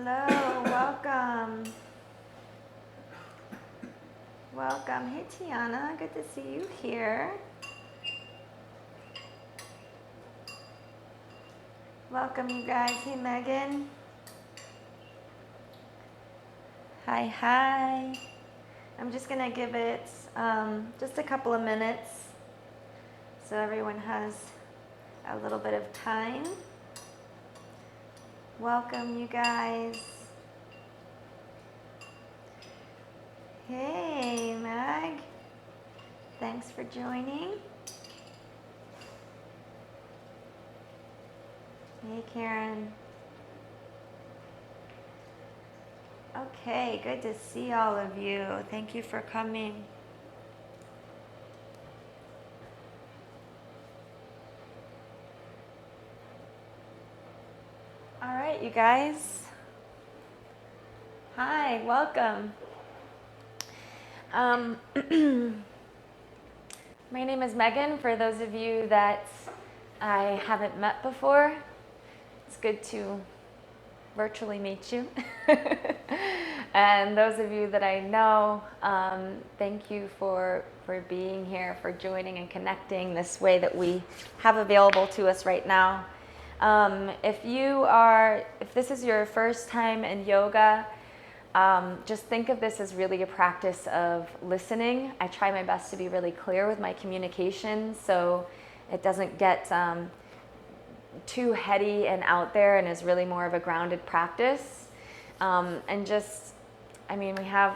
Hello, welcome. Welcome. Hey, Tiana, good to see you here. Welcome, you guys. Hey, Megan. Hi, hi. I'm just going to give it just a couple of minutes so everyone has a little bit of time. Welcome, you guys. Hey, Mag. Thanks for joining. Hey, Karen. Okay, good to see all of you. Thank you for coming. All right, you guys. Hi, welcome. My name is Megan. For those of you that I haven't met before, it's good to virtually meet you. And those of you that I know, thank you for being here, for joining and connecting this way that we have available to us right now. If this is your first time in yoga, just think of this as really a practice of listening. I try my best to be really clear with my communication so it doesn't get too heady and out there and is really more of a grounded practice.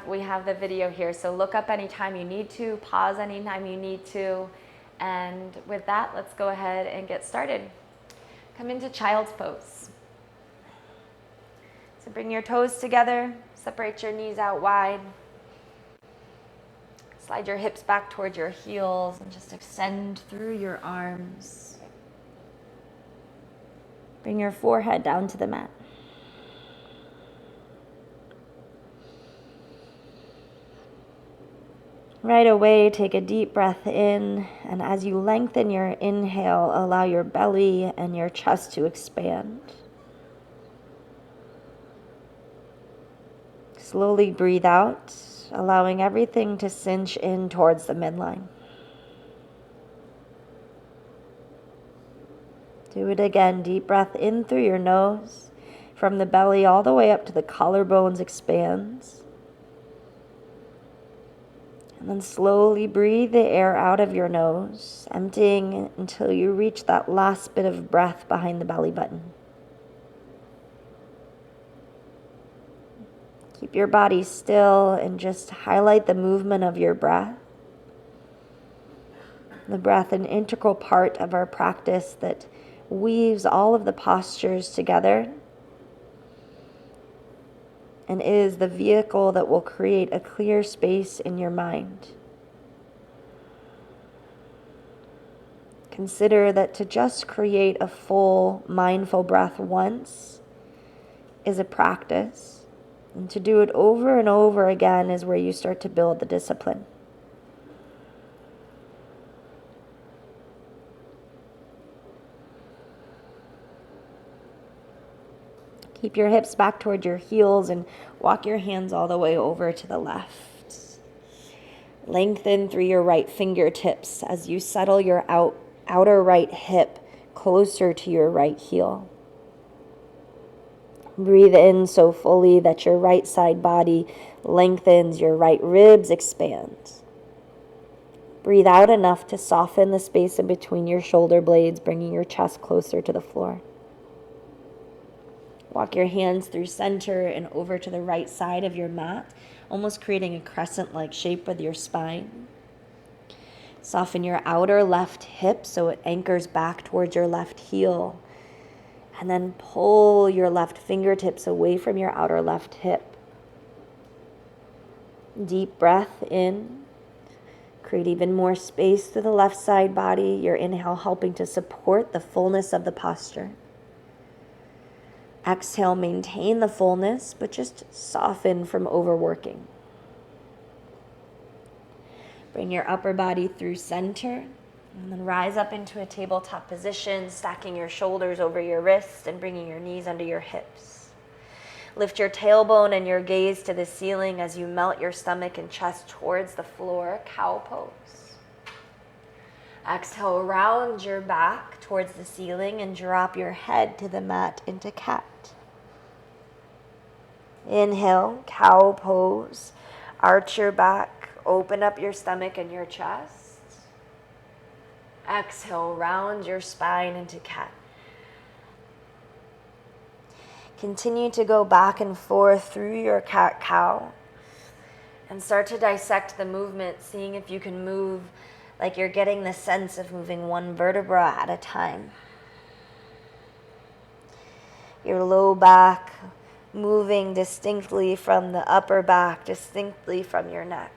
We have the video here, so look up anytime you need to, pause anytime you need to, and with that, let's go ahead and get started. Come into child's pose. So bring your toes together, separate your knees out wide, slide your hips back towards your heels, and just extend through your arms. Bring your forehead down to the mat. Right away, take a deep breath in, and as you lengthen your inhale, allow your belly and your chest to expand. Slowly breathe out, allowing everything to cinch in towards the midline. Do it again. Deep breath in through your nose, from the belly all the way up to the collarbones expands. And then slowly breathe the air out of your nose, emptying until you reach that last bit of breath behind the belly button. Keep your body still and just highlight the movement of your breath. The breath, an integral part of our practice that weaves all of the postures together and is the vehicle that will create a clear space in your mind. Consider that to just create a full mindful breath once is a practice, and to do it over and over again is where you start to build the discipline. Keep your hips back toward your heels and walk your hands all the way over to the left. Lengthen through your right fingertips as you settle your outer right hip closer to your right heel. Breathe in so fully that your right side body lengthens, your right ribs expand. Breathe out enough to soften the space in between your shoulder blades, bringing your chest closer to the floor. Walk your hands through center and over to the right side of your mat, almost creating a crescent-like shape with your spine. Soften your outer left hip so it anchors back towards your left heel. And then pull your left fingertips away from your outer left hip. Deep breath in. Create even more space to the left side body, your inhale helping to support the fullness of the posture. Exhale, maintain the fullness, but just soften from overworking. Bring your upper body through center, and then rise up into a tabletop position, stacking your shoulders over your wrists and bringing your knees under your hips. Lift your tailbone and your gaze to the ceiling as you melt your stomach and chest towards the floor, cow pose. Exhale, round your back towards the ceiling and drop your head to the mat into cat. Inhale, cow pose. Arch your back, open up your stomach and your chest. Exhale, round your spine into cat. Continue to go back and forth through your cat-cow and start to dissect the movement, seeing if you can move like you're getting the sense of moving one vertebra at a time. Your low back moving distinctly from the upper back, distinctly from your neck.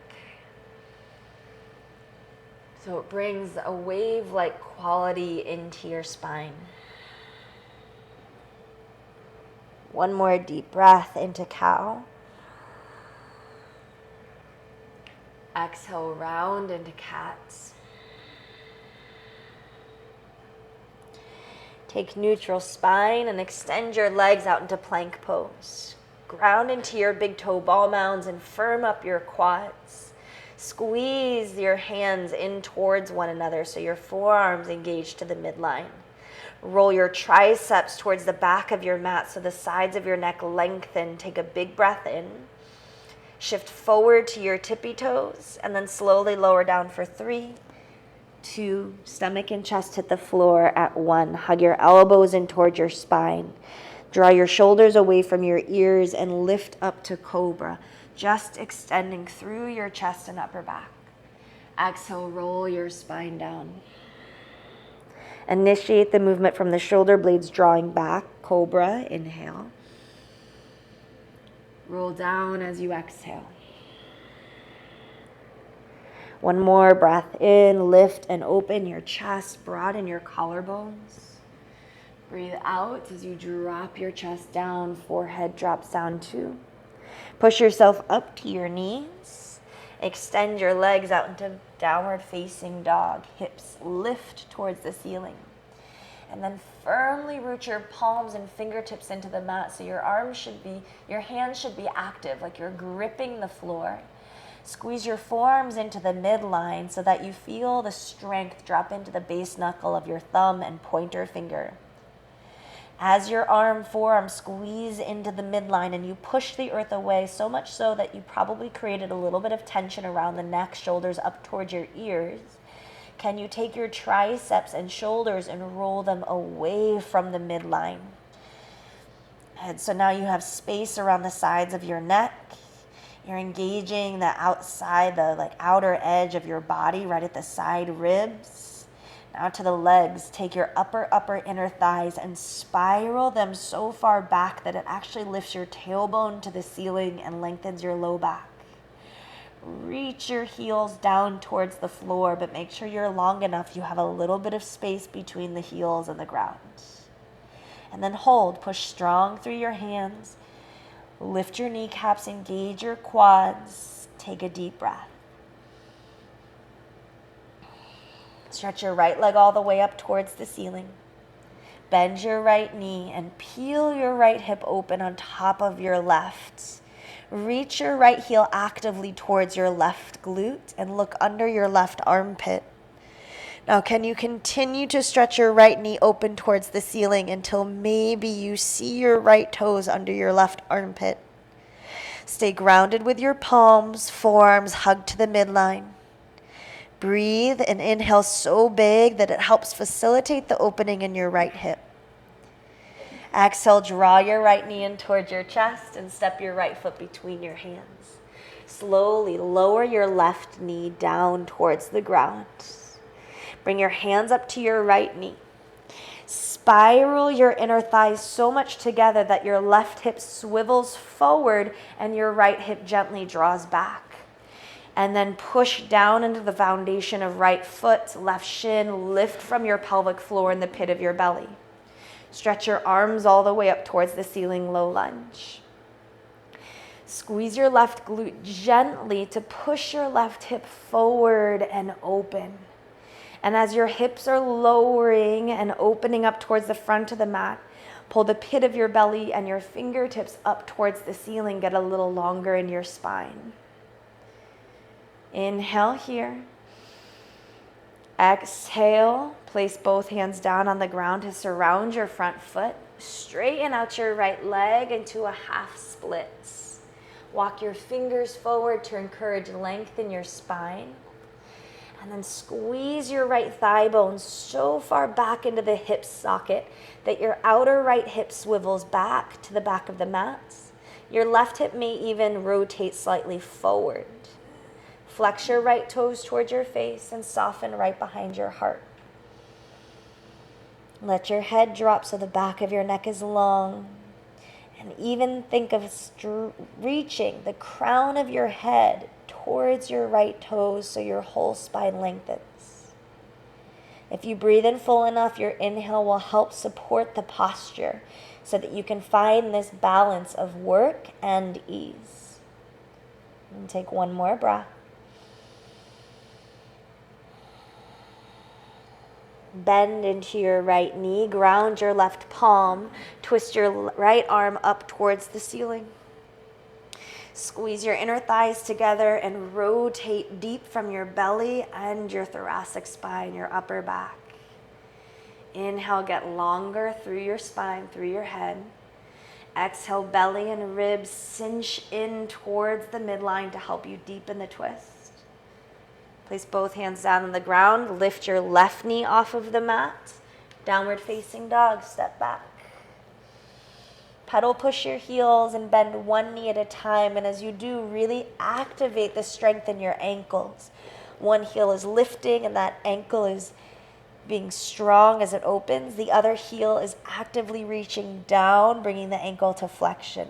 So it brings a wave-like quality into your spine. One more deep breath into cow. Exhale, round into cats. Take neutral spine and extend your legs out into plank pose. Ground into your big toe ball mounds and firm up your quads. Squeeze your hands in towards one another so your forearms engage to the midline. Roll your triceps towards the back of your mat so the sides of your neck lengthen. Take a big breath in. Shift forward to your tippy toes and then slowly lower down for 3, 2, stomach and chest hit the floor at 1. Hug your elbows in towards your spine. Draw your shoulders away from your ears and lift up to cobra, just extending through your chest and upper back. Exhale, roll your spine down. Initiate the movement from the shoulder blades drawing back, cobra, inhale. Roll down as you exhale. One more breath in, lift and open your chest, broaden your collarbones. Breathe out as you drop your chest down, forehead drops down too. Push yourself up to your knees. Extend your legs out into downward facing dog. Hips lift towards the ceiling. And then firmly root your palms and fingertips into the mat so your hands should be active, like you're gripping the floor. Squeeze your forearms into the midline so that you feel the strength drop into the base knuckle of your thumb and pointer finger. As your forearm squeeze into the midline and you push the earth away, so much so that you probably created a little bit of tension around the neck, shoulders up towards your ears. Can you take your triceps and shoulders and roll them away from the midline? And so now you have space around the sides of your neck. You're engaging the outside, the outer edge of your body, right at the side ribs. Now to the legs, take your upper inner thighs and spiral them so far back that it actually lifts your tailbone to the ceiling and lengthens your low back. Reach your heels down towards the floor, but make sure you're long enough you have a little bit of space between the heels and the ground. And then hold, push strong through your hands. Lift your kneecaps, engage your quads. Take a deep breath. Stretch your right leg all the way up towards the ceiling. Bend your right knee and peel your right hip open on top of your left. Reach your right heel actively towards your left glute and look under your left armpit. Now, can you continue to stretch your right knee open towards the ceiling until maybe you see your right toes under your left armpit? Stay grounded with your palms, forearms hugged to the midline. Breathe and inhale so big that it helps facilitate the opening in your right hip. Exhale, draw your right knee in towards your chest and step your right foot between your hands. Slowly lower your left knee down towards the ground. Bring your hands up to your right knee. Spiral your inner thighs so much together that your left hip swivels forward and your right hip gently draws back. And then push down into the foundation of right foot, left shin, lift from your pelvic floor in the pit of your belly. Stretch your arms all the way up towards the ceiling, low lunge. Squeeze your left glute gently to push your left hip forward and open. And as your hips are lowering and opening up towards the front of the mat, Pull the pit of your belly and your fingertips up towards the ceiling. Get a little longer in your spine. Inhale here. Exhale. Place both hands down on the ground to surround your front foot. Straighten out your right leg into a half split. Walk your fingers forward to encourage length in your spine. And then squeeze your right thigh bone so far back into the hip socket that your outer right hip swivels back to the back of the mat. Your left hip may even rotate slightly forward. Flex your right toes towards your face and soften right behind your heart. Let your head drop so the back of your neck is long. And even think of reaching the crown of your head towards your right toes so your whole spine lengthens. If you breathe in full enough, your inhale will help support the posture so that you can find this balance of work and ease. And take one more breath. Bend into your right knee, ground your left palm, twist your right arm up towards the ceiling. Squeeze your inner thighs together and rotate deep from your belly and your thoracic spine, your upper back. Inhale, get longer through your spine, through your head. Exhale, belly and ribs cinch in towards the midline to help you deepen the twist. Place both hands down on the ground. Lift your left knee off of the mat. Downward facing dog, step back. Pedal push your heels and bend one knee at a time. And as you do, really activate the strength in your ankles. One heel is lifting and that ankle is being strong as it opens. The other heel is actively reaching down, bringing the ankle to flexion.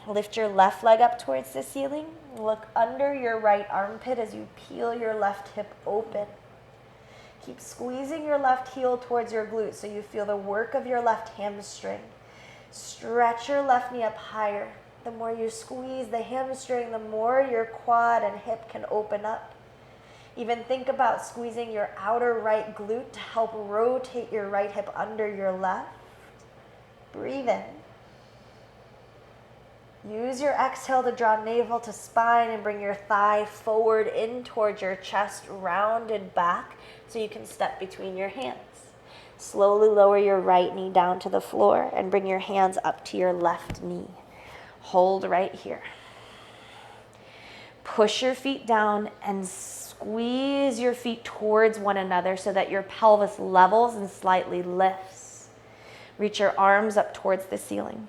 Lift your left leg up towards the ceiling. Look under your right armpit as you peel your left hip open. Keep squeezing your left heel towards your glute so you feel the work of your left hamstring. Stretch your left knee up higher. The more you squeeze the hamstring, the more your quad and hip can open up. Even think about squeezing your outer right glute to help rotate your right hip under your left. Breathe in. Use your exhale to draw navel to spine and bring your thigh forward in towards your chest, rounded back so you can step between your hands. Slowly lower your right knee down to the floor and bring your hands up to your left knee. Hold right here. Push your feet down and squeeze your feet towards one another so that your pelvis levels and slightly lifts. Reach your arms up towards the ceiling.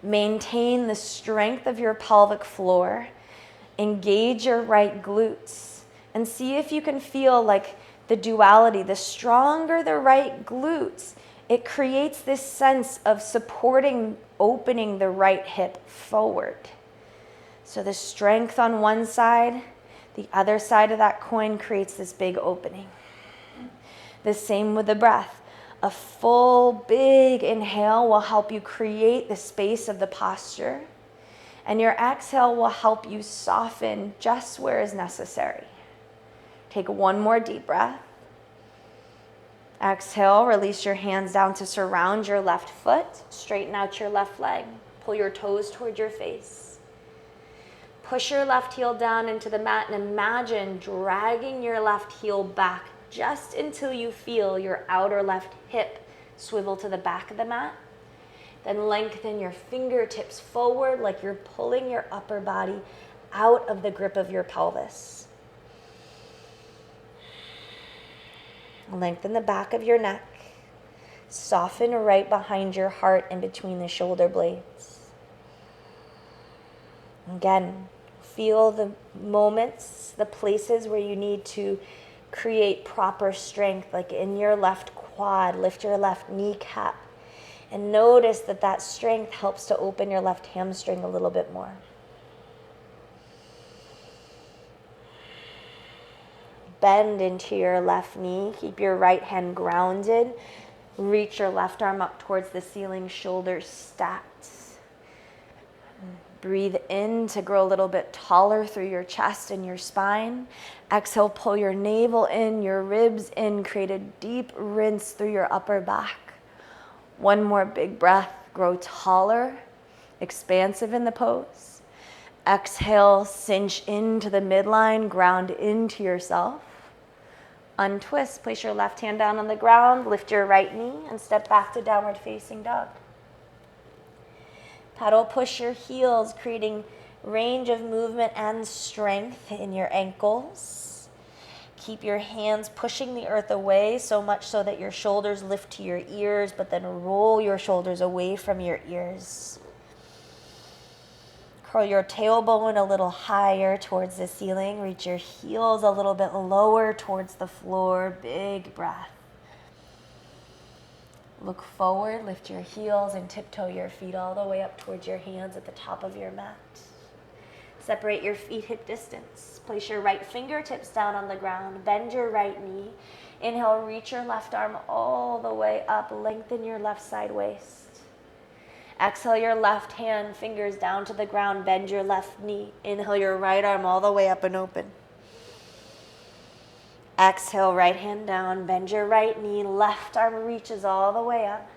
Maintain the strength of your pelvic floor. Engage your right glutes and see if you can feel like the duality. The stronger the right glutes, it creates this sense of supporting, opening the right hip forward. So the strength on one side, the other side of that coin creates this big opening. The same with the breath. A full, big inhale will help you create the space of the posture, and your exhale will help you soften just where is necessary. Take one more deep breath. Exhale, release your hands down to surround your left foot. Straighten out your left leg. Pull your toes toward your face. Push your left heel down into the mat and imagine dragging your left heel back just until you feel your outer left hip swivel to the back of the mat. Then lengthen your fingertips forward like you're pulling your upper body out of the grip of your pelvis. Lengthen the back of your neck. Soften right behind your heart in between the shoulder blades. Again, feel the moments, the places where you need to create proper strength, like in your left quad. Lift your left kneecap and notice that that strength helps to open your left hamstring a little bit more. Bend into your left knee. Keep your right hand grounded. Reach your left arm up towards the ceiling, shoulders stacked. Breathe in to grow a little bit taller through your chest and your spine. Exhale, pull your navel in, your ribs in, create a deep rinse through your upper back. One more big breath, grow taller, expansive in the pose. Exhale, cinch into the midline, ground into yourself. Untwist, place your left hand down on the ground, lift your right knee, and step back to downward facing dog. Pedal push your heels, creating range of movement and strength in your ankles. Keep your hands pushing the earth away, so much so that your shoulders lift to your ears, but then roll your shoulders away from your ears. Curl your tailbone a little higher towards the ceiling. Reach your heels a little bit lower towards the floor. Big breath. Look forward, lift your heels, and tiptoe your feet all the way up towards your hands at the top of your mat. Separate your feet hip distance. Place your right fingertips down on the ground. Bend your right knee. Inhale, reach your left arm all the way up. Lengthen your left side waist. Exhale your left hand, fingers down to the ground. Bend your left knee. Inhale your right arm all the way up and open. Exhale, right hand down, bend your right knee, left arm reaches all the way up.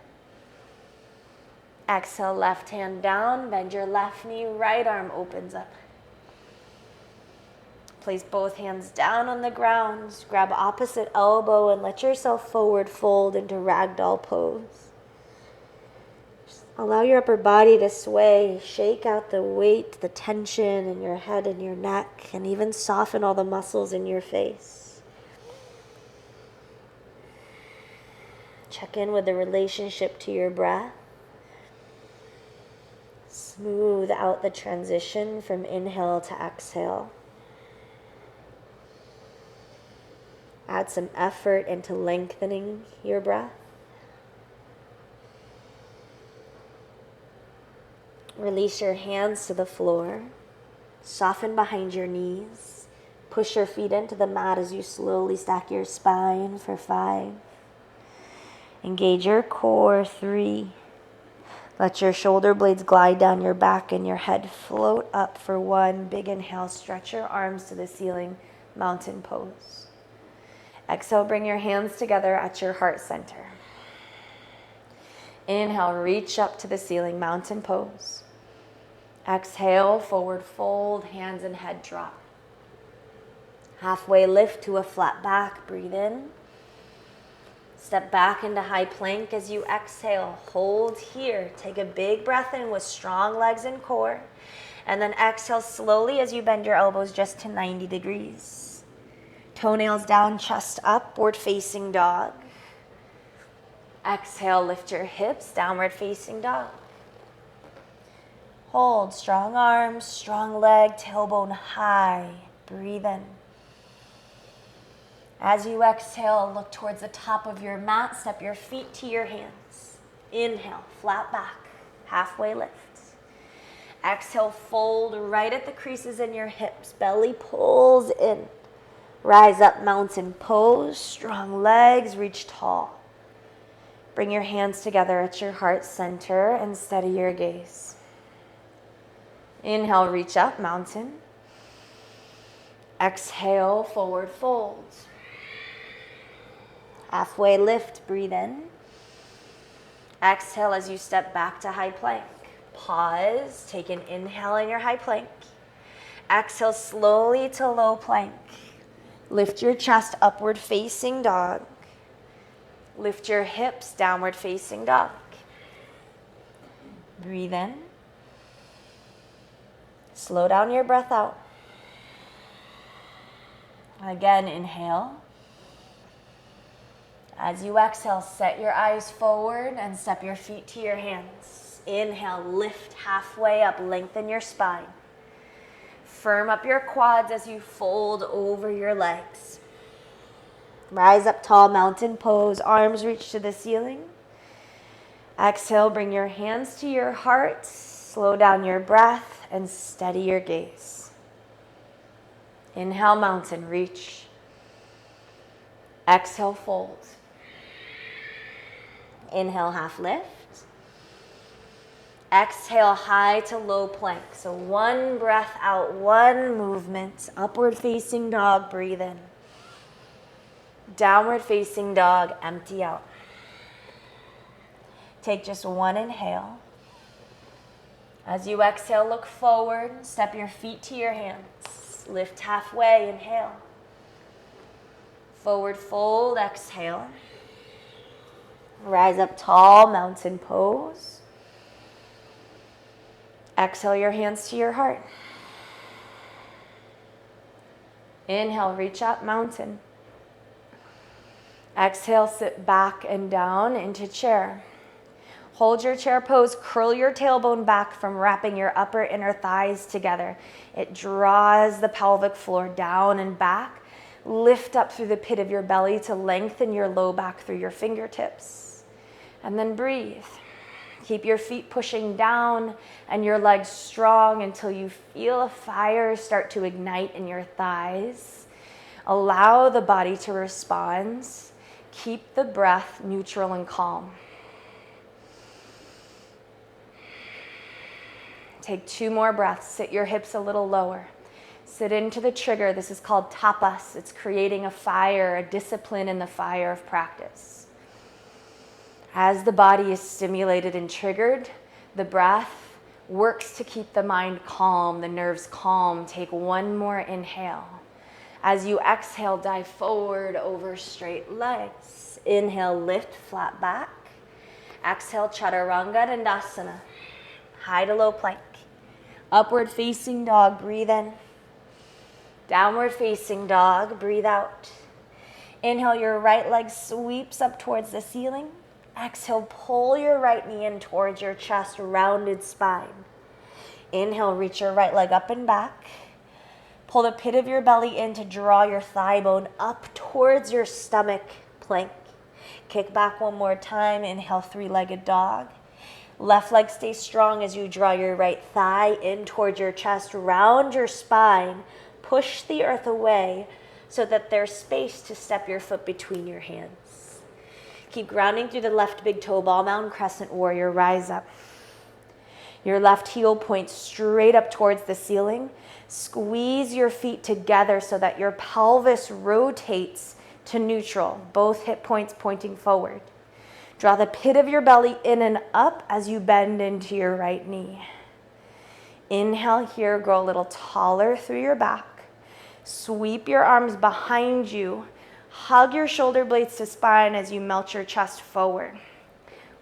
Exhale, left hand down, bend your left knee, right arm opens up. Place both hands down on the ground, grab opposite elbow and let yourself forward fold into ragdoll pose. Just allow your upper body to sway, shake out the weight, the tension in your head and your neck, and even soften all the muscles in your face. Check in with the relationship to your breath. Smooth out the transition from inhale to exhale. Add some effort into lengthening your breath. Release your hands to the floor. Soften behind your knees. Push your feet into the mat as you slowly stack your spine for 5. Engage your core, 3. Let your shoulder blades glide down your back and your head float up for 1. Big inhale, stretch your arms to the ceiling, mountain pose. Exhale, bring your hands together at your heart center. Inhale, reach up to the ceiling, mountain pose. Exhale, forward fold, hands and head drop. Halfway lift to a flat back, breathe in. Step back into high plank as you exhale. Hold here. Take a big breath in with strong legs and core. And then exhale slowly as you bend your elbows just to 90 degrees. Toenails down, chest up, upward facing dog. Exhale, lift your hips, downward facing dog. Hold, strong arms, strong leg, tailbone high. Breathe in. As you exhale, look towards the top of your mat. Step your feet to your hands. Inhale, flat back, halfway lift. Exhale, fold right at the creases in your hips. Belly pulls in. Rise up, mountain pose. Strong legs, reach tall. Bring your hands together at your heart center and steady your gaze. Inhale, reach up, mountain. Exhale, forward fold. Halfway lift, breathe in. Exhale as you step back to high plank. Pause, take an inhale in your high plank. Exhale slowly to low plank. Lift your chest, upward facing dog. Lift your hips, downward facing dog. Breathe in. Slow down your breath out. Again, inhale. As you exhale, set your eyes forward and step your feet to your hands. Inhale, lift halfway up, lengthen your spine. Firm up your quads as you fold over your legs. Rise up tall, mountain pose, arms reach to the ceiling. Exhale, bring your hands to your heart, slow down your breath, and steady your gaze. Inhale, mountain, reach. Exhale, fold. Inhale, half lift. Exhale, high to low plank. So one breath out, one movement. Upward facing dog, breathe in. Downward facing dog, empty out. Take just one inhale. As you exhale, look forward. Step your feet to your hands. Lift halfway, inhale. Forward fold, exhale. Rise up tall, mountain pose. Exhale your hands to your heart. Inhale, reach up, mountain. Exhale, sit back and down into chair. Hold your chair pose, curl your tailbone back from wrapping your upper inner thighs together. It draws the pelvic floor down and back. Lift up through the pit of your belly to lengthen your low back through your fingertips. And then breathe. Keep your feet pushing down and your legs strong until you feel a fire start to ignite in your thighs. Allow the body to respond. Keep the breath neutral and calm. Take 2 more breaths. Sit your hips a little lower. Sit into the trigger. This is called tapas. It's creating a fire, a discipline in the fire of practice. As the body is stimulated and triggered, the breath works to keep the mind calm, the nerves calm. Take 1 more inhale. As you exhale, dive forward over straight legs. Inhale, lift, flat back. Exhale, Chaturanga Dandasana. High to low plank. Upward facing dog, breathe in. Downward facing dog, breathe out. Inhale, your right leg sweeps up towards the ceiling. Exhale, pull your right knee in towards your chest, rounded spine. Inhale, reach your right leg up and back. Pull the pit of your belly in to draw your thigh bone up towards your stomach, plank. Kick back 1 more time. Inhale, 3-legged dog. Left leg stays strong as you draw your right thigh in towards your chest, round your spine. Push the earth away so that there's space to step your foot between your hands. Keep grounding through the left big toe ball, mountain crescent warrior, rise up. Your left heel points straight up towards the ceiling. Squeeze your feet together so that your pelvis rotates to neutral, both hip points pointing forward. Draw the pit of your belly in and up as you bend into your right knee. Inhale here, grow a little taller through your back. Sweep your arms behind you. Hug your shoulder blades to spine as you melt your chest forward.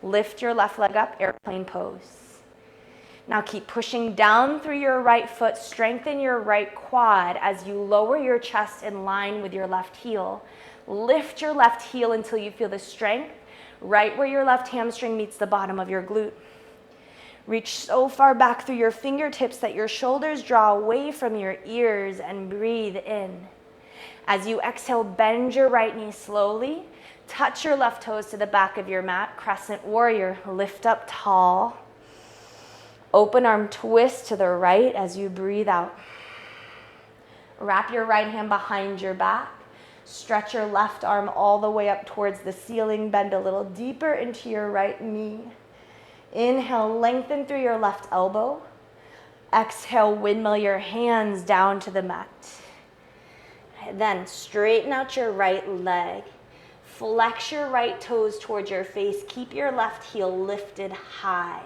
Lift your left leg up, airplane pose. Now keep pushing down through your right foot. Strengthen your right quad as you lower your chest in line with your left heel. Lift your left heel until you feel the strength right where your left hamstring meets the bottom of your glute. Reach so far back through your fingertips that your shoulders draw away from your ears and breathe in. As you exhale, bend your right knee slowly. Touch your left toes to the back of your mat. Crescent warrior, lift up tall. Open arm twist to the right as you breathe out. Wrap your right hand behind your back. Stretch your left arm all the way up towards the ceiling. Bend a little deeper into your right knee. Inhale, lengthen through your left elbow. Exhale, windmill your hands down to the mat. Then straighten out your right leg. Flex your right toes towards your face. Keep your left heel lifted high.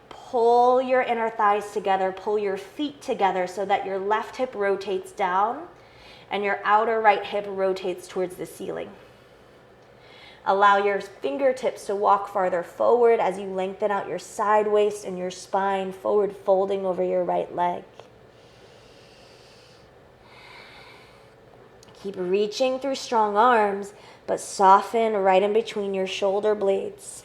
Pull your inner thighs together. Pull your feet together so that your left hip rotates down and your outer right hip rotates towards the ceiling. Allow your fingertips to walk farther forward as you lengthen out your side waist and your spine, forward folding over your right leg. Keep reaching through strong arms, but soften right in between your shoulder blades.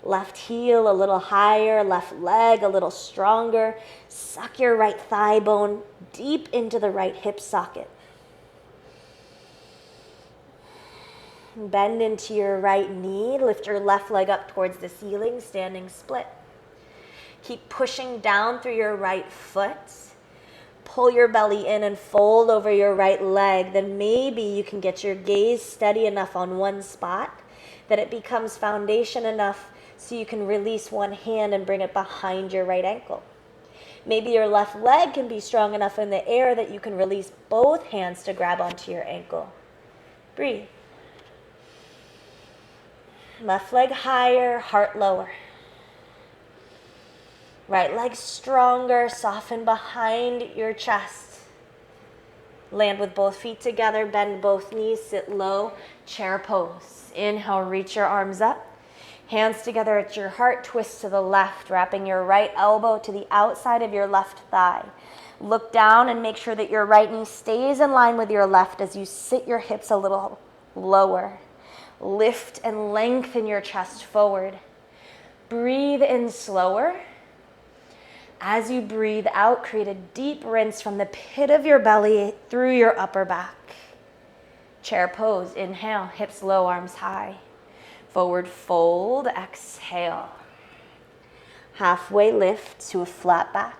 Left heel a little higher, left leg a little stronger. Suck your right thigh bone deep into the right hip socket. Bend into your right knee. Lift your left leg up towards the ceiling, standing split. Keep pushing down through your right foot. Pull your belly in and fold over your right leg. Then maybe you can get your gaze steady enough on one spot that it becomes foundation enough So you can release one hand and bring it behind your right ankle. Maybe your left leg can be strong enough in the air that you can release both hands to grab onto your ankle. Breathe. Left leg higher, heart lower. Right leg stronger, soften behind your chest. Land with both feet together, bend both knees, sit low, chair pose. Inhale, reach your arms up. Hands together at your heart, twist to the left, wrapping your right elbow to the outside of your left thigh. Look down and make sure that your right knee stays in line with your left as you sit your hips a little lower. Lift and lengthen your chest forward. Breathe in slower. As you breathe out, create a deep rinse from the pit of your belly through your upper back. Chair pose. Inhale, hips low, arms high. Forward fold, exhale. Halfway lift to a flat back.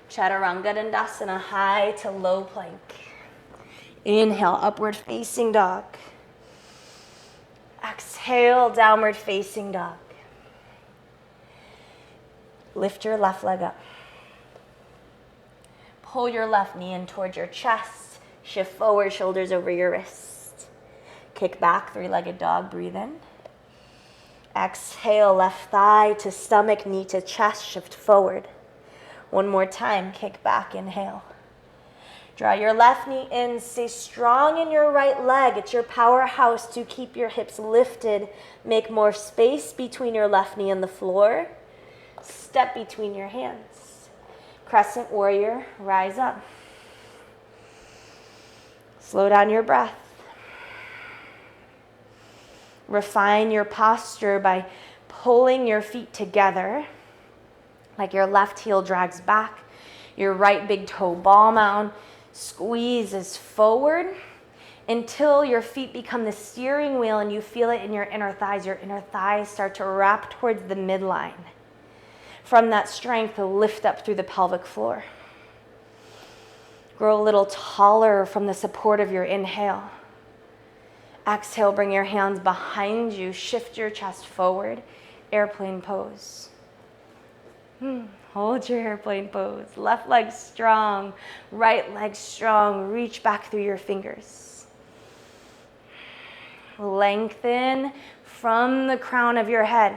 Chaturanga Dandasana, high to low plank. Inhale, upward facing dog. Exhale, downward facing dog. Lift your left leg up. Pull your left knee in towards your chest. Shift forward, shoulders over your wrist. Kick back, three-legged dog, breathe in. Exhale, left thigh to stomach, knee to chest, shift forward. One more time, kick back, inhale. Draw your left knee in, stay strong in your right leg. It's your powerhouse to keep your hips lifted. Make more space between your left knee and the floor. Step between your hands. Crescent warrior, rise up. Slow down your breath. Refine your posture by pulling your feet together, like your left heel drags back, your right big toe ball mound squeezes forward until your feet become the steering wheel and you feel it in your inner thighs. Your inner thighs start to wrap towards the midline. From that strength, lift up through the pelvic floor. Grow a little taller from the support of your inhale. Exhale, bring your hands behind you. Shift your chest forward. Airplane pose. Hold your airplane pose. Left leg strong, right leg strong. Reach back through your fingers. Lengthen from the crown of your head.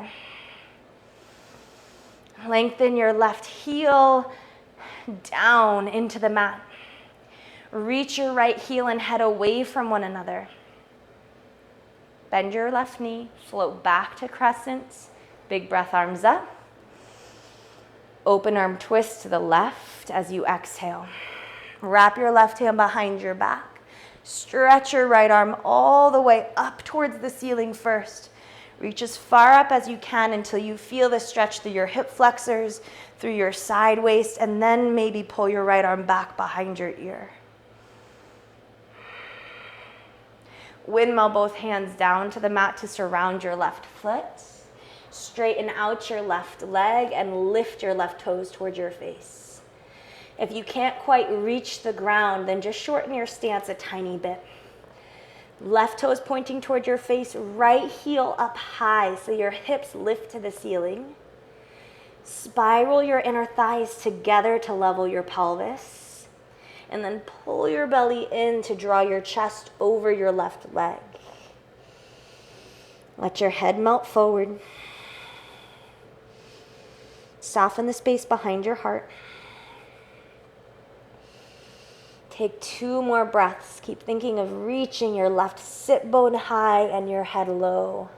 Lengthen your left heel down into the mat. Reach your right heel and head away from one another. Bend your left knee, float back to crescent. Big breath, arms up. Open arm twist to the left as you exhale. Wrap your left hand behind your back. Stretch your right arm all the way up towards the ceiling first. Reach as far up as you can until you feel the stretch through your hip flexors, through your side waist, and then maybe pull your right arm back behind your ear. Windmill both hands down to the mat to surround your left foot. Straighten out your left leg and lift your left toes towards your face. If you can't quite reach the ground, then just shorten your stance a tiny bit. Left toes pointing toward your face, right heel up high so your hips lift to the ceiling. Spiral your inner thighs together to level your pelvis. And then pull your belly in to draw your chest over your left leg. Let your head melt forward. Soften the space behind your heart. Take 2 more breaths. Keep thinking of reaching your left sit bone high and your head low.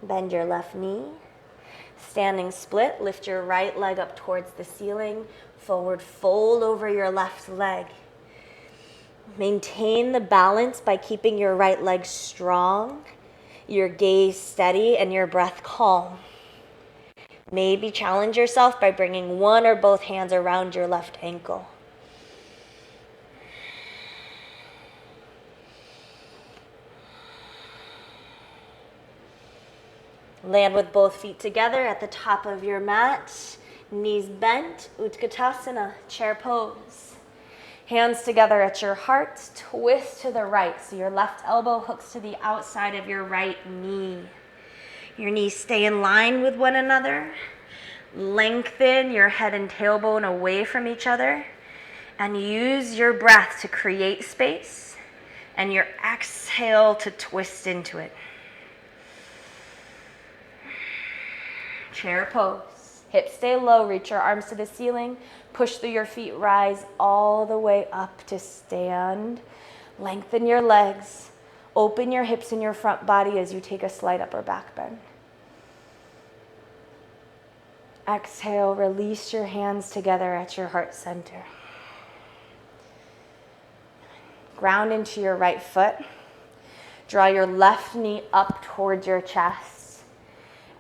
Bend your left knee. Standing split, lift your right leg up towards the ceiling. Forward fold over your left leg. Maintain the balance by keeping your right leg strong, your gaze steady, and your breath calm. Maybe challenge yourself by bringing one or both hands around your left ankle. Land with both feet together at the top of your mat. Knees bent, Utkatasana, chair pose. Hands together at your heart, twist to the right. So your left elbow hooks to the outside of your right knee. Your knees stay in line with one another. Lengthen your head and tailbone away from each other. And use your breath to create space. And your exhale to twist into it. Chair pose. Hips stay low, reach your arms to the ceiling. Push through your feet, rise all the way up to stand. Lengthen your legs. Open your hips and your front body as you take a slight upper back bend. Exhale, release your hands together at your heart center. Ground into your right foot. Draw your left knee up towards your chest.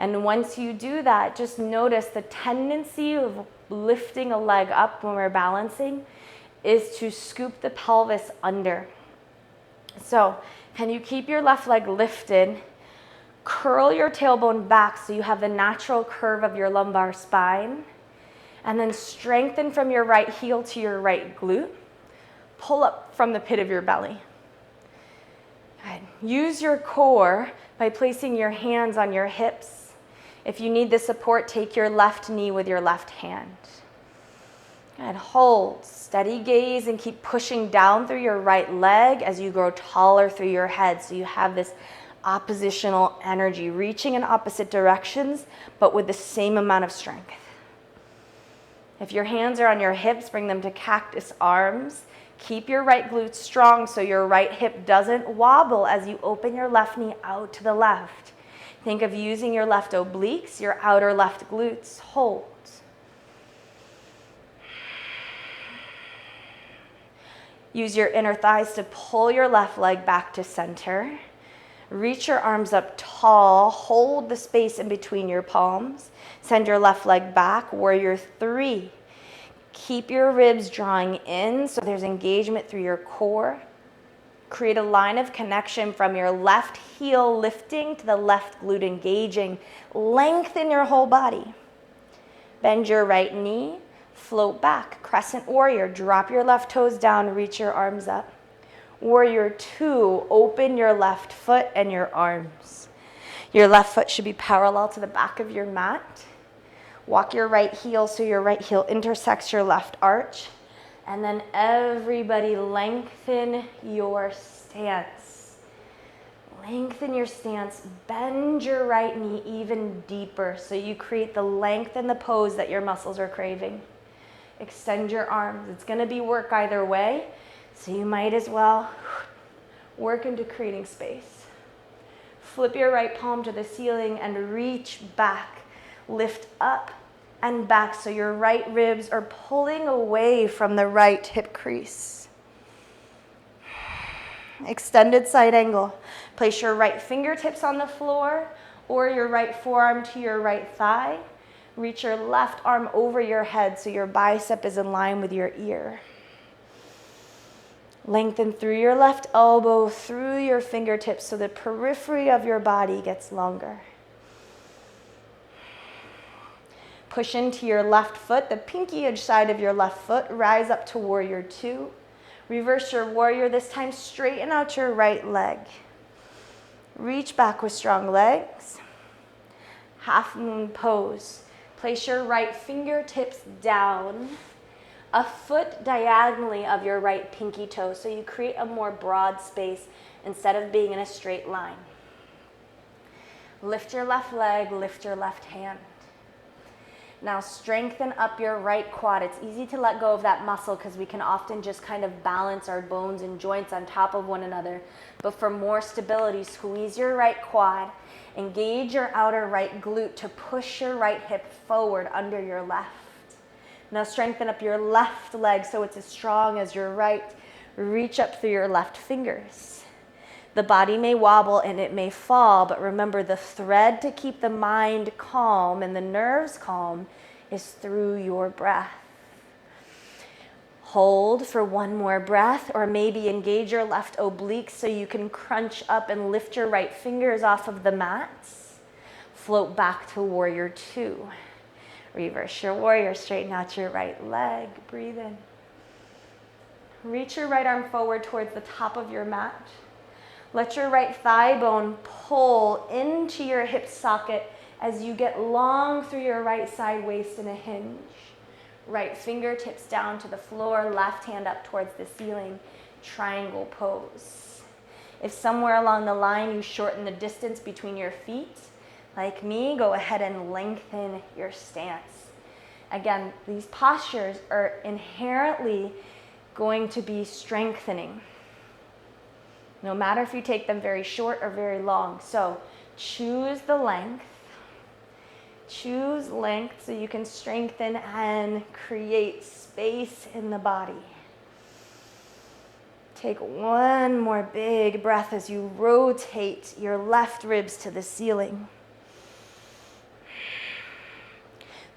And once you do that, just notice the tendency of lifting a leg up when we're balancing is to scoop the pelvis under. So can you keep your left leg lifted? Curl your tailbone back so you have the natural curve of your lumbar spine. And then strengthen from your right heel to your right glute. Pull up from the pit of your belly. Good. Use your core by placing your hands on your hips. If you need the support, take your left knee with your left hand. Good. Hold. Steady gaze and keep pushing down through your right leg as you grow taller through your head. So you have this oppositional energy, reaching in opposite directions, but with the same amount of strength. If your hands are on your hips, bring them to cactus arms. Keep your right glute strong so your right hip doesn't wobble as you open your left knee out to the left. Think of using your left obliques, your outer left glutes. Hold. Use your inner thighs to pull your left leg back to center. Reach your arms up tall. Hold the space in between your palms. Send your left leg back. Warrior 3. Keep your ribs drawing in so there's engagement through your core. Create a line of connection from your left heel lifting to the left glute engaging. Lengthen your whole body. Bend your right knee. Float back. Crescent warrior. Drop your left toes down. Reach your arms up. Warrior 2. Open your left foot and your arms. Your left foot should be parallel to the back of your mat. Walk your right heel so your right heel intersects your left arch. And then everybody lengthen your stance. Lengthen your stance. Bend your right knee even deeper so you create the length in the pose that your muscles are craving. Extend your arms. It's going to be work either way, so you might as well work into creating space. Flip your right palm to the ceiling and reach back. Lift up and back so your right ribs are pulling away from the right hip crease. Extended side angle. Place your right fingertips on the floor or your right forearm to your right thigh. Reach your left arm over your head so your bicep is in line with your ear. Lengthen through your left elbow, through your fingertips so the periphery of your body gets longer. Push into your left foot, the pinky edge side of your left foot. Rise up to warrior 2. Reverse your warrior. This time straighten out your right leg. Reach back with strong legs. Half moon pose. Place your right fingertips down, a foot diagonally of your right pinky toe, so you create a more broad space instead of being in a straight line. Lift your left leg, lift your left hand. Now strengthen up your right quad. It's easy to let go of that muscle because we can often just kind of balance our bones and joints on top of one another. But for more stability, squeeze your right quad. Engage your outer right glute to push your right hip forward under your left. Now strengthen up your left leg so it's as strong as your right. Reach up through your left fingers. The body may wobble and it may fall, but remember the thread to keep the mind calm and the nerves calm is through your breath. Hold for one more breath, or maybe engage your left obliques so you can crunch up and lift your right fingers off of the mats. Float back to warrior 2. Reverse your warrior, straighten out your right leg, breathe in. Reach your right arm forward towards the top of your mat. Let your right thigh bone pull into your hip socket as you get long through your right side waist in a hinge. Right fingertips down to the floor, left hand up towards the ceiling, triangle pose. If somewhere along the line you shorten the distance between your feet, like me, go ahead and lengthen your stance. Again, these postures are inherently going to be strengthening, no matter if you take them very short or very long. So choose the length. Choose length so you can strengthen and create space in the body. Take one more big breath as you rotate your left ribs to the ceiling.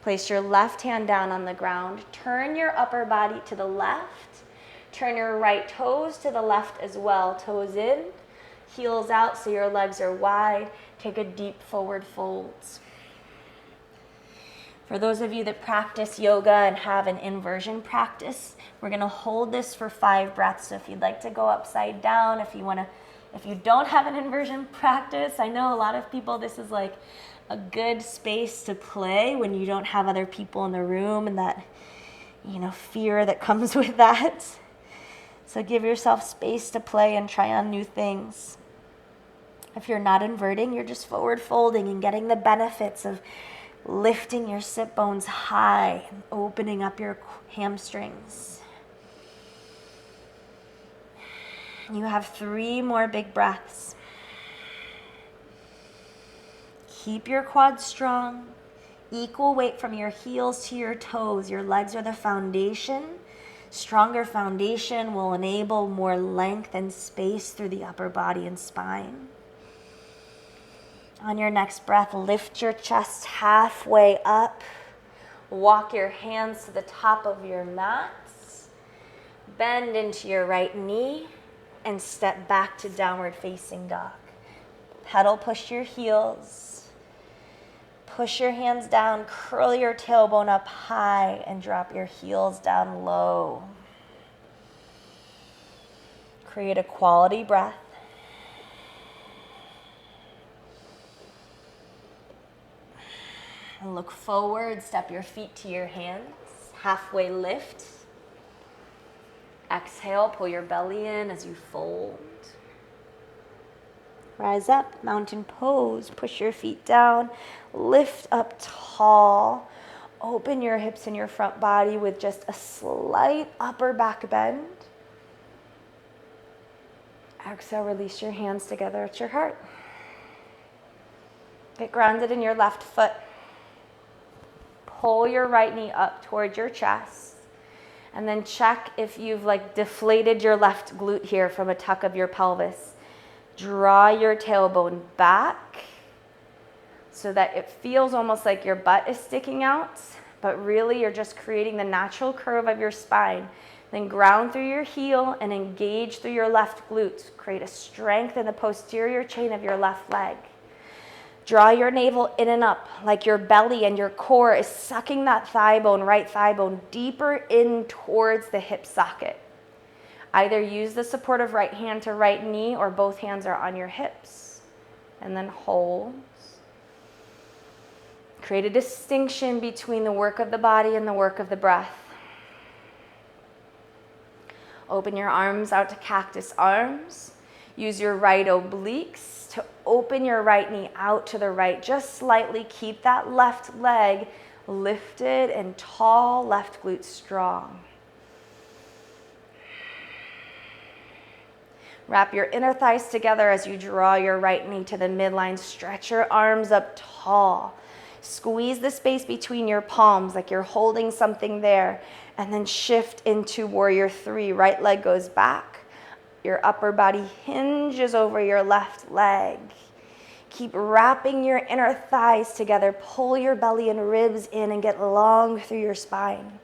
Place your left hand down on the ground. Turn your upper body to the left. Turn your right toes to the left as well. Toes in, heels out so your legs are wide. Take a deep forward fold. For those of you that practice yoga and have an inversion practice, we're going to hold this for 5 breaths. So if you'd like to go upside down, if you don't have an inversion practice, I know a lot of people, this is like a good space to play when you don't have other people in the room and that, fear that comes with that. So give yourself space to play and try on new things. If you're not inverting, you're just forward folding and getting the benefits of lifting your sit bones high and opening up your hamstrings. You have 3 more big breaths. Keep your quads strong. Equal weight from your heels to your toes. Your legs are the foundation. Stronger foundation will enable more length and space through the upper body and spine. On your next breath, lift your chest halfway up. Walk your hands to the top of your mats. Bend into your right knee and step back to downward facing dog. Pedal push your heels. Push your hands down, curl your tailbone up high and drop your heels down low. Create a quality breath. And look forward, step your feet to your hands, halfway lift. Exhale, pull your belly in as you fold. Rise up, mountain pose, push your feet down, lift up tall. Open your hips and your front body with just a slight upper back bend. Exhale, release your hands together at your heart. Get grounded in your left foot. Pull your right knee up towards your chest. And then check if you've deflated your left glute here from a tuck of your pelvis. Draw your tailbone back so that it feels almost like your butt is sticking out, but really you're just creating the natural curve of your spine. Then ground through your heel and engage through your left glute. Create a strength in the posterior chain of your left leg. Draw your navel in and up like your belly and your core is sucking that thigh bone, right thigh bone, deeper in towards the hip socket. Either use the support of right hand to right knee or both hands are on your hips. And then hold. Create a distinction between the work of the body and the work of the breath. Open your arms out to cactus arms. Use your right obliques to open your right knee out to the right. Just slightly keep that left leg lifted and tall, left glute strong. Wrap your inner thighs together as you draw your right knee to the midline. Stretch your arms up tall. Squeeze the space between your palms like you're holding something there. And then shift into warrior 3. Right leg goes back. Your upper body hinges over your left leg. Keep wrapping your inner thighs together. Pull your belly and ribs in and get long through your spine.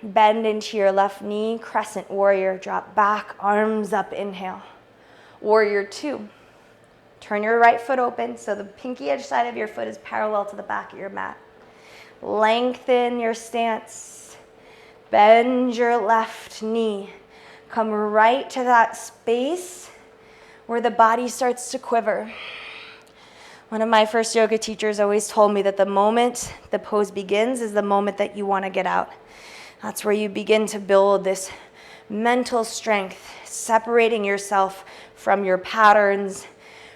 Bend into your left knee, crescent warrior. Drop back, arms up, inhale. Warrior 2. Turn your right foot open so the pinky edge side of your foot is parallel to the back of your mat. Lengthen your stance. Bend your left knee. Come right to that space where the body starts to quiver. One of my first yoga teachers always told me that the moment the pose begins is the moment that you want to get out. That's where you begin to build this mental strength, separating yourself from your patterns,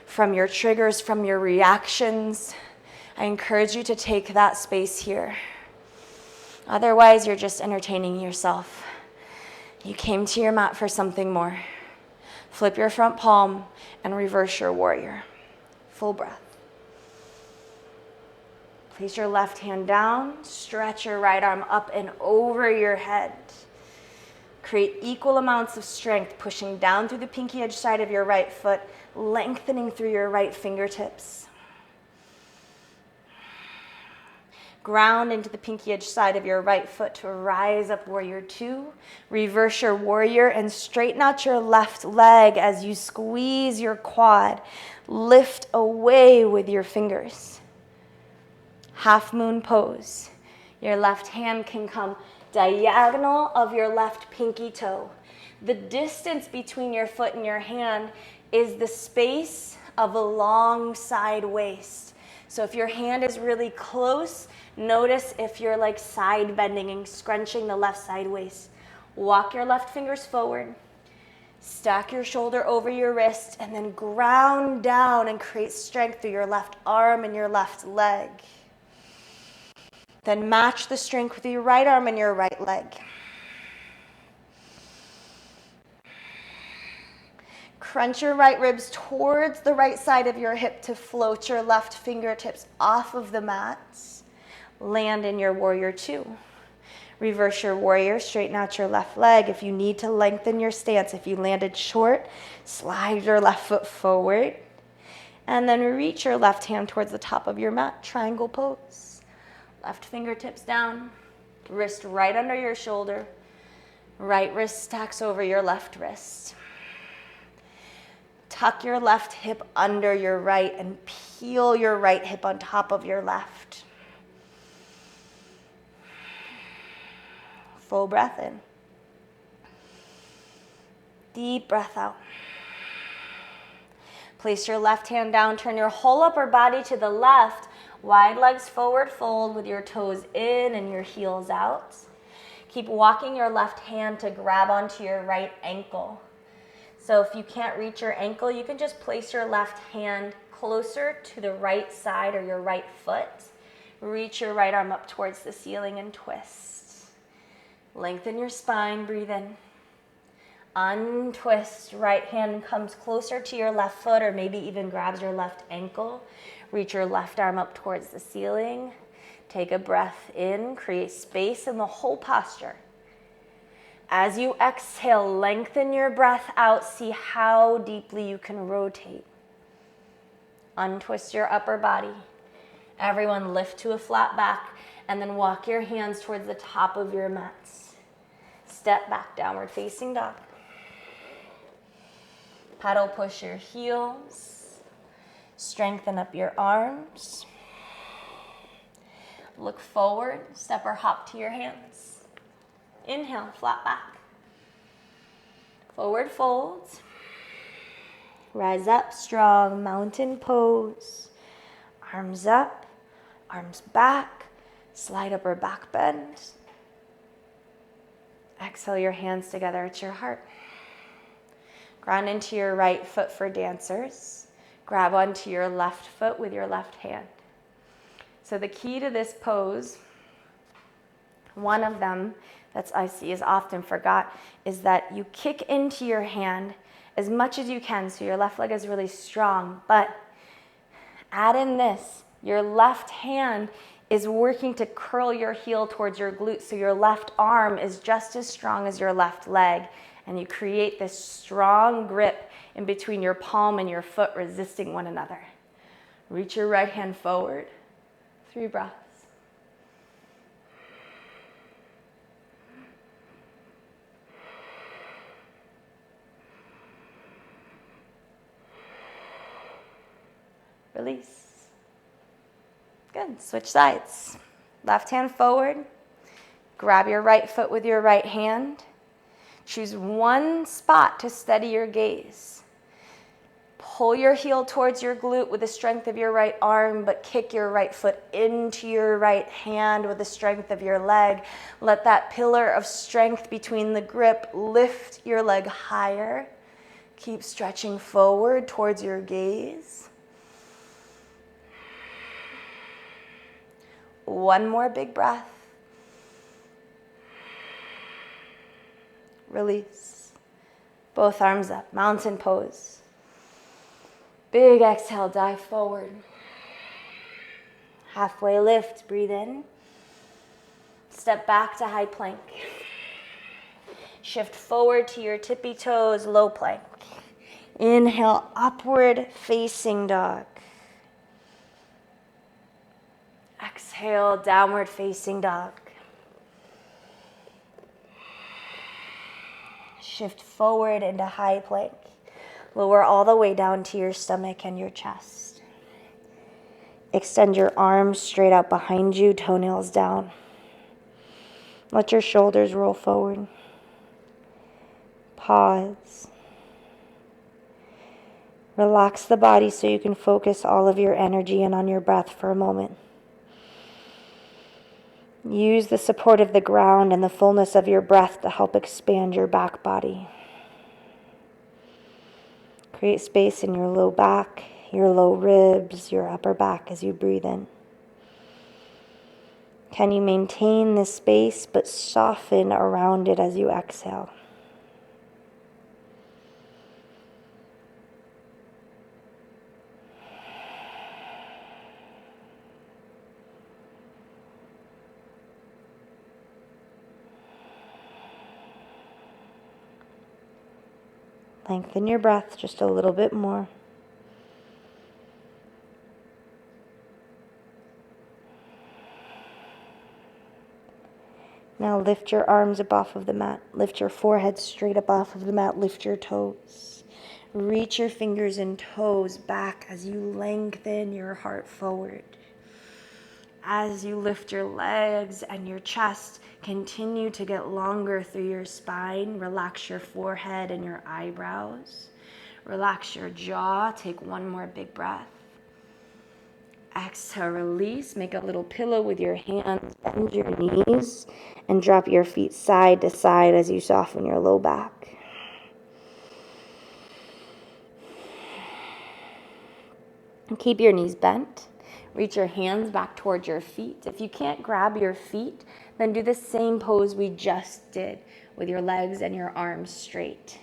from your triggers, from your reactions. I encourage you to take that space here. Otherwise, you're just entertaining yourself. You came to your mat for something more. Flip your front palm and reverse your warrior. Full breath. Place your left hand down, stretch your right arm up and over your head. Create equal amounts of strength, pushing down through the pinky edge side of your right foot, lengthening through your right fingertips. Ground into the pinky edge side of your right foot to rise up, warrior two. Reverse your warrior and straighten out your left leg as you squeeze your quad. Lift away with your fingers. Half moon pose. Your left hand can come diagonal of your left pinky toe. The distance between your foot and your hand is the space of a long side waist. So if your hand is really close, notice if you're like side bending and scrunching the left side waist. Walk your left fingers forward. Stack your shoulder over your wrist and then ground down and create strength through your left arm and your left leg. Then match the strength with your right arm and your right leg. Crunch your right ribs towards the right side of your hip to float your left fingertips off of the mat. Land in your warrior two. Reverse your warrior, straighten out your left leg. If you need to lengthen your stance, if you landed short, slide your left foot forward. And then reach your left hand towards the top of your mat, triangle pose. Left fingertips down, wrist right under your shoulder. Right wrist stacks over your left wrist. Tuck your left hip under your right and peel your right hip on top of your left. Full breath in. Deep breath out. Place your left hand down, turn your whole upper body to the left. Wide legs forward fold with your toes in and your heels out. Keep walking your left hand to grab onto your right ankle. So if you can't reach your ankle, you can just place your left hand closer to the right side or your right foot. Reach your right arm up towards the ceiling and twist. Lengthen your spine, breathe in. Untwist, right hand comes closer to your left foot or maybe even grabs your left ankle. Reach your left arm up towards the ceiling. Take a breath in, create space in the whole posture. As you exhale, lengthen your breath out. See how deeply you can rotate. Untwist your upper body. Everyone lift to a flat back and then walk your hands towards the top of your mats. Step back, downward facing dog. Paddle push your heels. Strengthen up your arms. Look forward, step or hop to your hands. Inhale, flat back. Forward fold. Rise up, strong mountain pose. Arms up, arms back. Slide upper back bend. Exhale your hands together at your heart. Ground into your right foot for dancers. Grab onto your left foot with your left hand. So the key to this pose, one of them that I see is often forgot, is that you kick into your hand as much as you can so your left leg is really strong. But add in this, your left hand is working to curl your heel towards your glute so your left arm is just as strong as your left leg. And you create this strong grip in between your palm and your foot, resisting one another. Reach your right hand forward. 3 breaths. Release. Good. Switch sides. Left hand forward. Grab your right foot with your right hand. Choose one spot to steady your gaze. Pull your heel towards your glute with the strength of your right arm, but kick your right foot into your right hand with the strength of your leg. Let that pillar of strength between the grip lift your leg higher. Keep stretching forward towards your gaze. One more big breath. Release. Both arms up, mountain pose. Big exhale, dive forward. Halfway lift, breathe in. Step back to high plank. Shift forward to your tippy toes, low plank. Inhale, upward facing dog. Exhale, downward facing dog. Shift forward into high plank. Lower all the way down to your stomach and your chest. Extend your arms straight out behind you, toenails down. Let your shoulders roll forward. Pause. Relax the body so you can focus all of your energy in on your breath for a moment. Use the support of the ground and the fullness of your breath to help expand your back body. Create space in your low back, your low ribs, your upper back as you breathe in. Can you maintain this space but soften around it as you exhale? Lengthen your breath just a little bit more. Now lift your arms up off of the mat. Lift your forehead straight up off of the mat. Lift your toes. Reach your fingers and toes back as you lengthen your heart forward. As you lift your legs and your chest, continue to get longer through your spine. Relax your forehead and your eyebrows. Relax your jaw. Take one more big breath. Exhale, release. Make a little pillow with your hands. Bend your knees and drop your feet side to side as you soften your low back. And keep your knees bent. Reach your hands back towards your feet. If you can't grab your feet, then do the same pose we just did with your legs and your arms straight.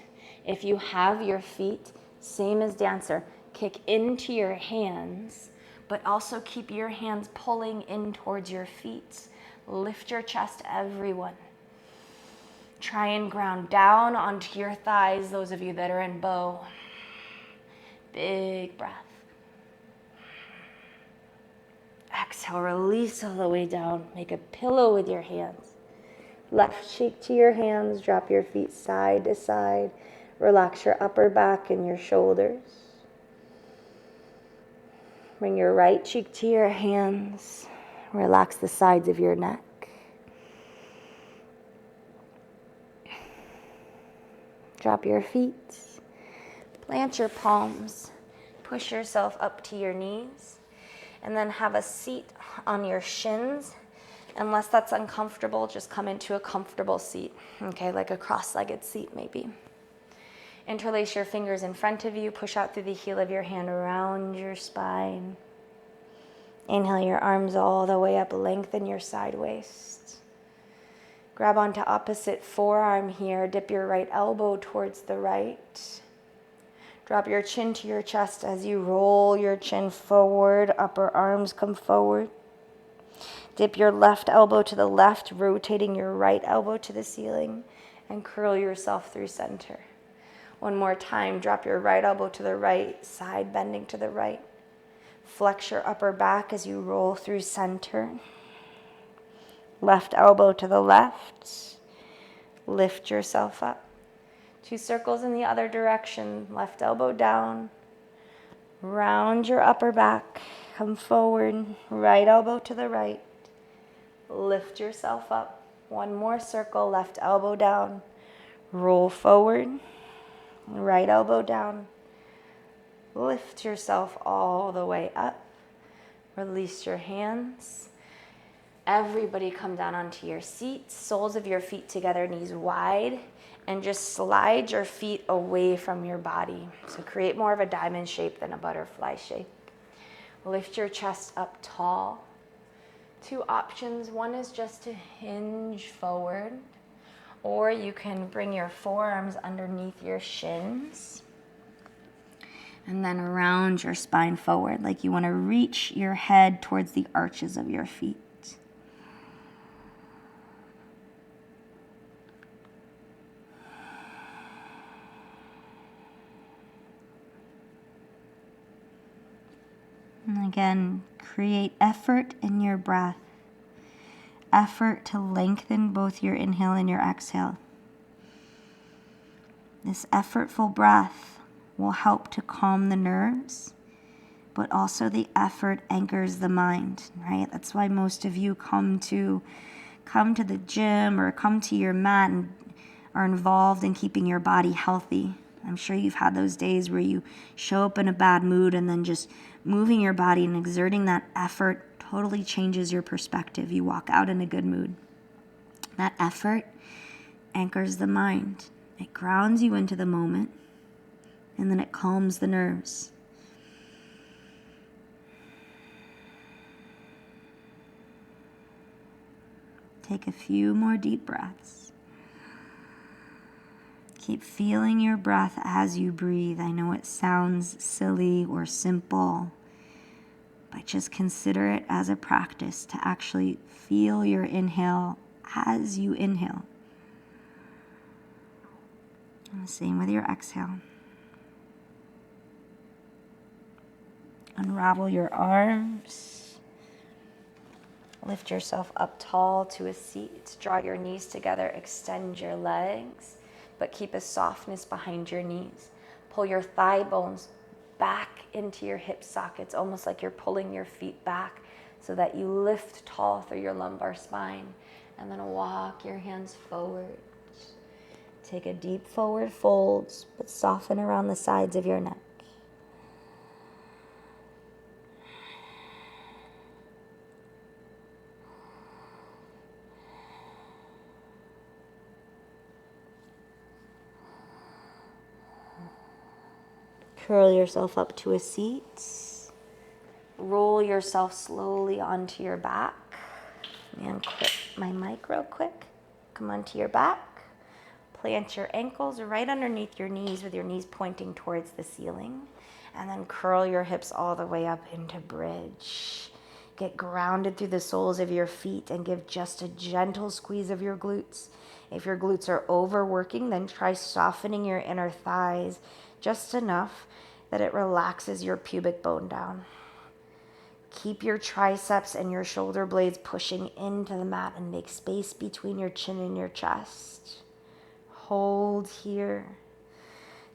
If you have your feet, same as dancer, kick into your hands, but also keep your hands pulling in towards your feet. Lift your chest, everyone. Try and ground down onto your thighs, those of you that are in bow. Big breath. Exhale, release all the way down. Make a pillow with your hands. Left cheek to your hands. Drop your feet side to side. Relax your upper back and your shoulders. Bring your right cheek to your hands. Relax the sides of your neck. Drop your feet. Plant your palms. Push yourself up to your knees. And then have a seat on your shins. Unless that's uncomfortable, just come into a comfortable seat. Okay, like a cross-legged seat maybe. Interlace your fingers in front of you. Push out through the heel of your hand around your spine. Inhale your arms all the way up. Lengthen your side waist. Grab onto opposite forearm here. Dip your right elbow towards the right. Drop your chin to your chest as you roll your chin forward. Upper arms come forward. Dip your left elbow to the left, rotating your right elbow to the ceiling, and curl yourself through center. One more time, drop your right elbow to the right, side bending to the right. Flex your upper back as you roll through center. Left elbow to the left. Lift yourself up. 2 circles in the other direction. Left elbow down. Round your upper back. Come forward. Right elbow to the right. Lift yourself up. One more circle, left elbow down. Roll forward, right elbow down. Lift yourself all the way up. Release your hands. Everybody come down onto your seats, soles of your feet together, knees wide, and just slide your feet away from your body. So create more of a diamond shape than a butterfly shape. Lift your chest up tall. Two options. One is just to hinge forward, or you can bring your forearms underneath your shins and then around your spine forward, like you want to reach your head towards the arches of your feet. And again, create effort in your breath. Effort to lengthen both your inhale and your exhale. This effortful breath will help to calm the nerves, but also the effort anchors the mind, right? That's why most of you come to the gym or come to your mat and are involved in keeping your body healthy. I'm sure you've had those days where you show up in a bad mood, and then just moving your body and exerting that effort totally changes your perspective. You walk out in a good mood. That effort anchors the mind. It grounds you into the moment, and then it calms the nerves. Take a few more deep breaths. Keep feeling your breath as you breathe. I know it sounds silly or simple, but just consider it as a practice to actually feel your inhale as you inhale. And the same with your exhale. Unravel your arms. Lift yourself up tall to a seat. Draw your knees together. Extend your legs, but keep a softness behind your knees. Pull your thigh bones back into your hip sockets, almost like you're pulling your feet back so that you lift tall through your lumbar spine. And then walk your hands forward. Take a deep forward fold, but soften around the sides of your neck. Curl yourself up to a seat. Roll yourself slowly onto your back. And clip my mic real quick. Come onto your back. Plant your ankles right underneath your knees with your knees pointing towards the ceiling. And then curl your hips all the way up into bridge. Get grounded through the soles of your feet and give just a gentle squeeze of your glutes. If your glutes are overworking, then try softening your inner thighs just enough that it relaxes your pubic bone down. Keep your triceps and your shoulder blades pushing into the mat and make space between your chin and your chest. Hold here.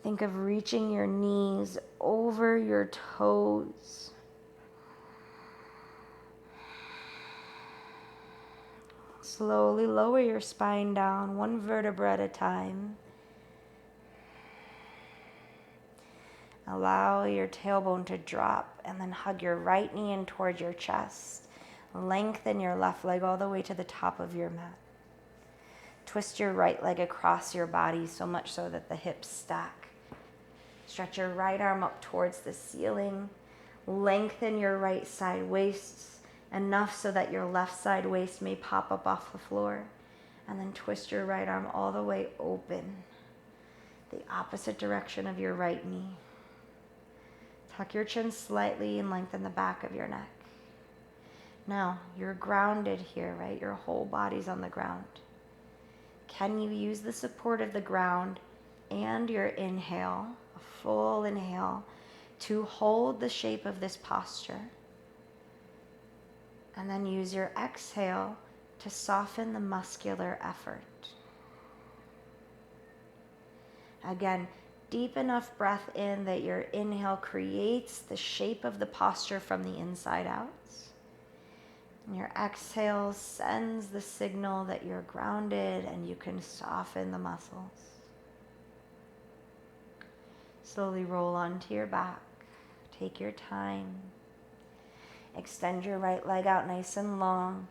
Think of reaching your knees over your toes. Slowly lower your spine down, one vertebra at a time. Allow your tailbone to drop and then hug your right knee in towards your chest. Lengthen your left leg all the way to the top of your mat. Twist your right leg across your body so much so that the hips stack. Stretch your right arm up towards the ceiling. Lengthen your right side waist enough so that your left side waist may pop up off the floor. And then twist your right arm all the way open, the opposite direction of your right knee. Tuck your chin slightly and lengthen the back of your neck. Now, you're grounded here, right? Your whole body's on the ground. Can you use the support of the ground and your inhale, a full inhale, to hold the shape of this posture? And then use your exhale to soften the muscular effort. Again, deep enough breath in that your inhale creates the shape of the posture from the inside out. And your exhale sends the signal that you're grounded and you can soften the muscles. Slowly roll onto your back. Take your time. Extend your right leg out nice and long.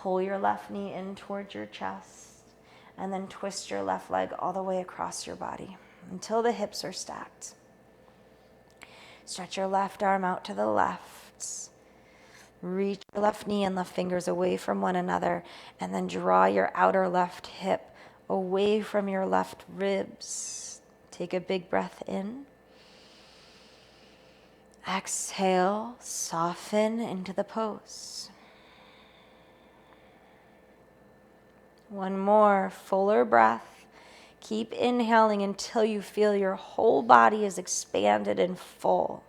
Pull your left knee in towards your chest. And then twist your left leg all the way across your body until the hips are stacked. Stretch your left arm out to the left. Reach your left knee and left fingers away from one another, and then draw your outer left hip away from your left ribs. Take a big breath in. Exhale, soften into the pose. One more fuller breath. Keep inhaling until you feel your whole body is expanded and full.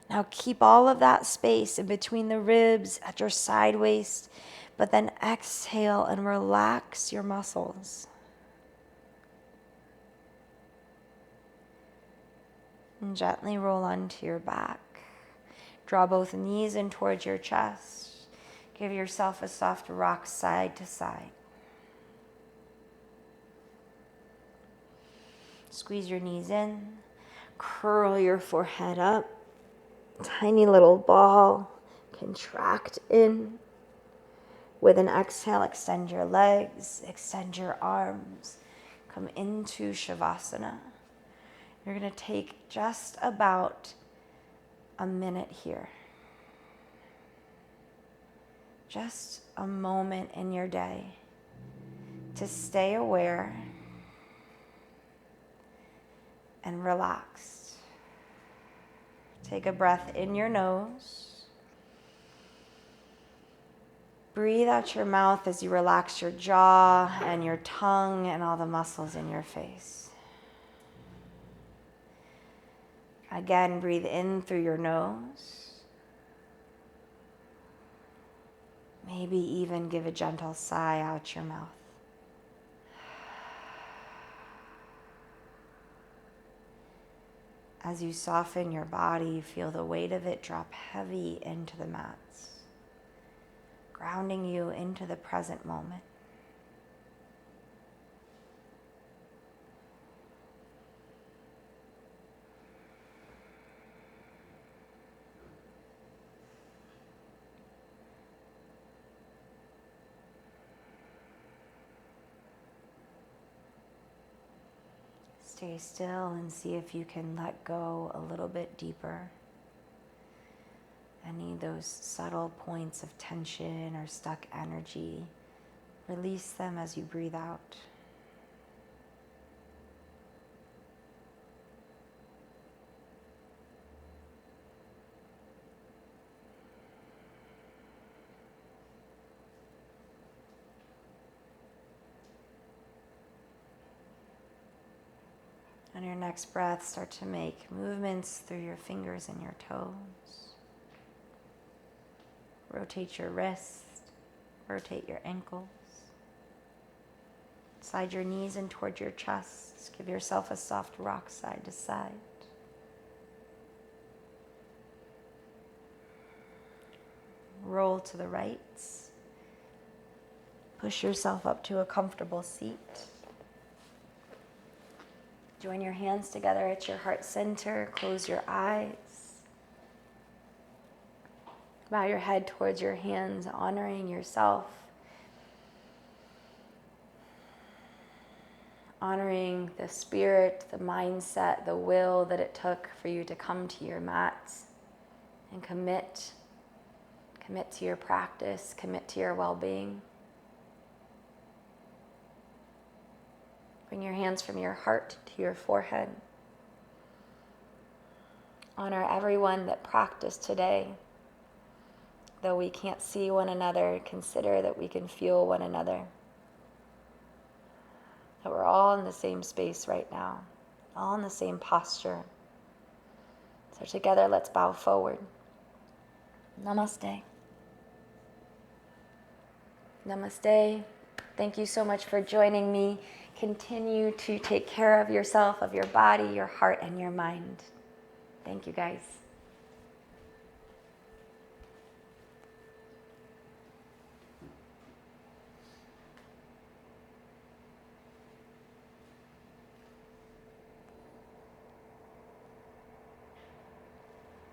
Now keep all of that space in between the ribs at your side waist, but then exhale and relax your muscles. And gently roll onto your back. Draw both knees in towards your chest. Give yourself a soft rock side to side. Squeeze your knees in. Curl your forehead up. Tiny little ball. Contract in. With an exhale, extend your legs, extend your arms. Come into Shavasana. You're going to take just about a minute here. Just a moment in your day to stay aware and relaxed. Take a breath in your nose. Breathe out your mouth as you relax your jaw and your tongue and all the muscles in your face. Again, breathe in through your nose. Maybe even give a gentle sigh out your mouth. As you soften your body, feel the weight of it drop heavy into the mats, grounding you into the present moment. Stay still and see if you can let go a little bit deeper. Any of those subtle points of tension or stuck energy, release them as you breathe out. On your next breath, start to make movements through your fingers and your toes. Rotate your wrist, rotate your ankles. Slide your knees in towards your chest. Give yourself a soft rock side to side. Roll to the right. Push yourself up to a comfortable seat. Join your hands together at your heart center. Close your eyes. Bow your head towards your hands, honoring yourself. Honoring the spirit, the mindset, the will that it took for you to come to your mats and commit. Commit to your practice, commit to your well-being. Bring your hands from your heart to your forehead. Honor everyone that practiced today. Though we can't see one another, consider that we can feel one another. That we're all in the same space right now, all in the same posture. So together, let's bow forward. Namaste. Namaste. Thank you so much for joining me. Continue to take care of yourself, of your body, your heart, and your mind. Thank you, guys.